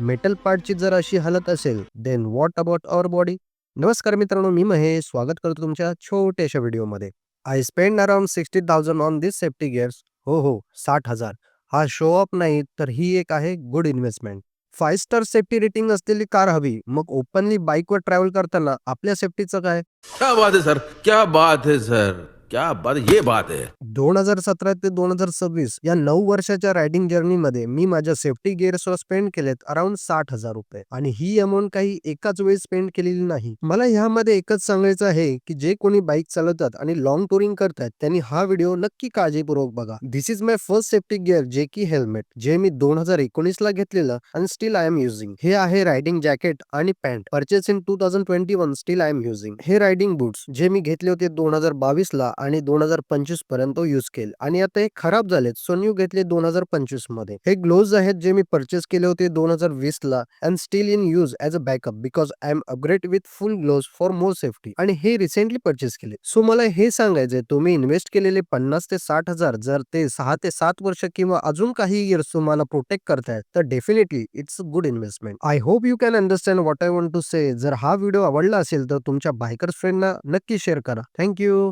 Metal पार्टची जर अशी हालत असेल, then what about our body? नमस्कार मित्रांनो, मी महेश. स्वागत करतो तुमच्या छोट्याशा व्हिडिओमध्ये. I spend around 60,000 on this safety gears. हो, 60,000. हा शो ऑफ नाही, तर ही एक आहे good investment. 5 star safety rating असलेली कार हवी. मग ओपनली बाईकवर ट्रॅव्हल करताना आपल्या सेफ्टीचं काय? क्या बात है सर, क्या बात है सर, क्या बात, ये बात है. 2017 ते 2026 या 9 वर्षाच्या रायडिंग जर्नीमध्ये मी माझ्या सेफ्टी गिअर्सवर स्पेंड केलेत अराउंड 60,000 रुपये. आणि ही अमाऊंट काही एकाच वेळी स्पेंड केलेली नाही. मला ह्यामध्ये एकच सांगायचं आहे की जे कोणी बाईक चालवतात आणि लॉंग टुरिंग करतात त्यांनी हा व्हिडिओ नक्की काळजीपूर्वक बघा. This is my first safety gear, जे की हेल्मेट, जे मी 2019 ला घेतलेलं आणि स्टील आय एम युझिंग. हे आहे रायडिंग जॅकेट आणि pant, purchase in 2021, still I am using. हे रायडिंग बूट्स जे मी घेतले होते 2022 ला आणि 2025 पर्यंत यूज केले आणि आता हे खराब झालेत, सो न्यू घेतले 2025 मध्ये. हे ग्लोव्ज आहेत जे मी परचेस केले होते 2020 ला and still in use as a backup because I am upgrade with full gloves for more safety, आणि हे रिसेंटली परचेस केले. सो मला हे सांगायचंय, तुम्ही इन्व्हेस्ट केलेले 50 ते 60,000 जर ते 6 ते 7 वर्ष किंवा अजून काही इयर्स तुम्हाला प्रोटेक्ट करतायत, तर definitely it's a good investment. I hope you can understand what I want to say. जर हा व्हिडिओ आवडला असेल तर तुमच्या बायकर्स फ्रेंडना नक्की शेअर करा. थँक्यू.